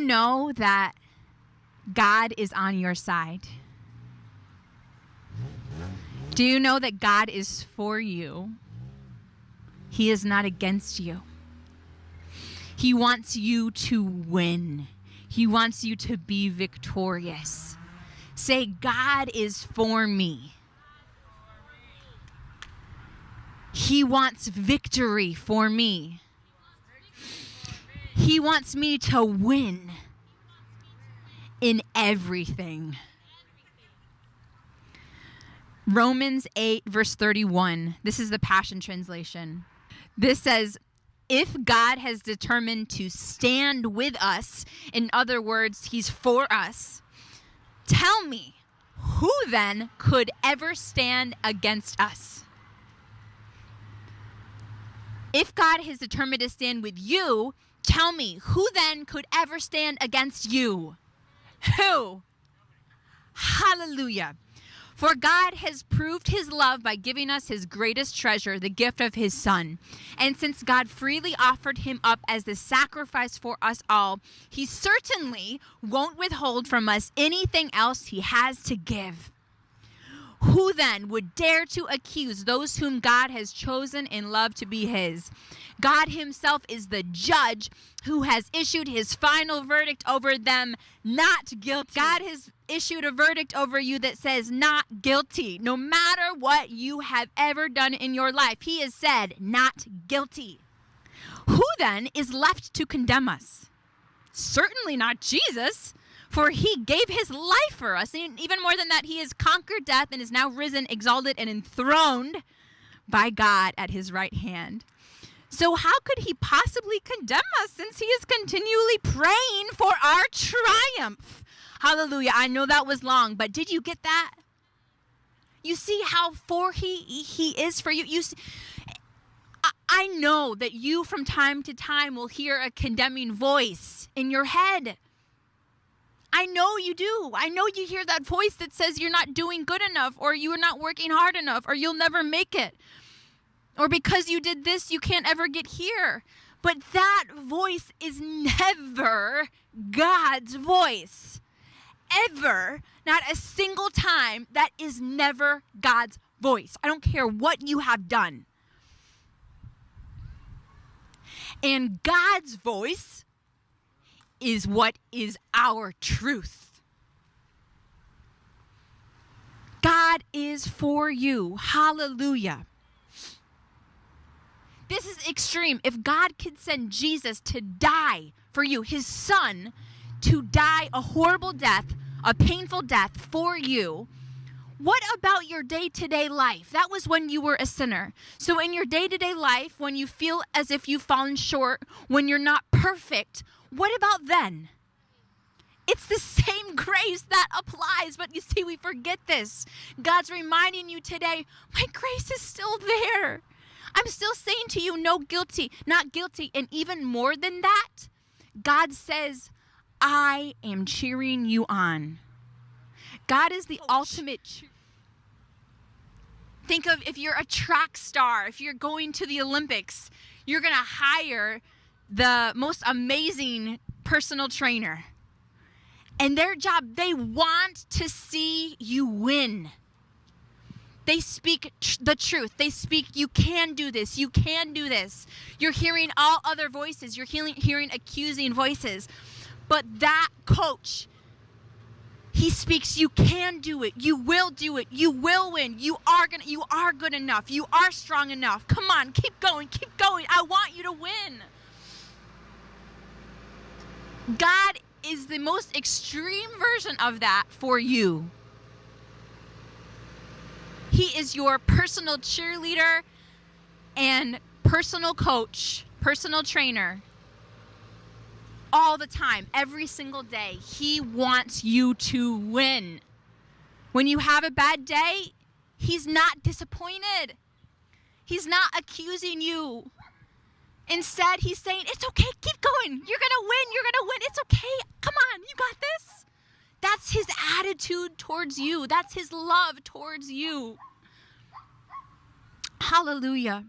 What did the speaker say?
know that God is on your side? Do you know that God is for you? He is not against you. He wants you to win. He wants you to be victorious. Say, God is for me. He wants victory for me. He wants me to win in everything. Romans 8, verse 31. This is the Passion Translation. This says, if God has determined to stand with us, in other words, he's for us, tell me, who then could ever stand against us? If God has determined to stand with you, tell me, who then could ever stand against you? Who? Hallelujah. For God has proved his love by giving us his greatest treasure, the gift of his Son. And since God freely offered him up as the sacrifice for us all, he certainly won't withhold from us anything else he has to give. Who then would dare to accuse those whom God has chosen in love to be his? God himself is the judge who has issued his final verdict over them, not guilty. God has issued a verdict over you that says not guilty. No matter what you have ever done in your life, he has said not guilty. Who then is left to condemn us? Certainly not Jesus. For he gave his life for us. And even more than that, he has conquered death and is now risen, exalted, and enthroned by God at his right hand. So how could he possibly condemn us since he is continually praying for our triumph? Hallelujah. I know that was long, but did you get that? You see how for he is for you? You see, I know that you from time to time will hear a condemning voice in your head. I know you do. I know you hear that voice that says you're not doing good enough, or you're not working hard enough, or you'll never make it. Or because you did this, you can't ever get here. But that voice is never God's voice. Ever. Not a single time. That is never God's voice. I don't care what you have done. And God's voice is what is our truth. God is for you. Hallelujah. This is extreme. If God could send Jesus to die for you, his Son, to die a horrible death, a painful death for you, what about your day-to-day life? That was when you were a sinner. So in your day-to-day life, when you feel as if you've fallen short, when you're not perfect, what about then? It's the same grace that applies, but you see, we forget this. God's reminding you today, my grace is still there. I'm still saying to you, no guilty, not guilty. And even more than that, God says, I am cheering you on. God is the ultimate. Think of if you're a track star, if you're going to the Olympics, you're going to hire the most amazing personal trainer. And their job, they want to see you win. They speak the truth. They speak, you can do this. You can do this. You're hearing all other voices. You're hearing accusing voices. But that coach, he speaks, you can do it. You will do it. You will win. You are good enough. You are strong enough. Come on, keep going, keep going. I want you to win. God is the most extreme version of that for you. He is your personal cheerleader and personal coach, personal trainer. All the time, every single day, he wants you to win. When you have a bad day, he's not disappointed. He's not accusing you. Instead, he's saying, it's okay, keep going. You're going to win, you're going to win. It's okay, come on, you got this. That's his attitude towards you. That's his love towards you. Hallelujah.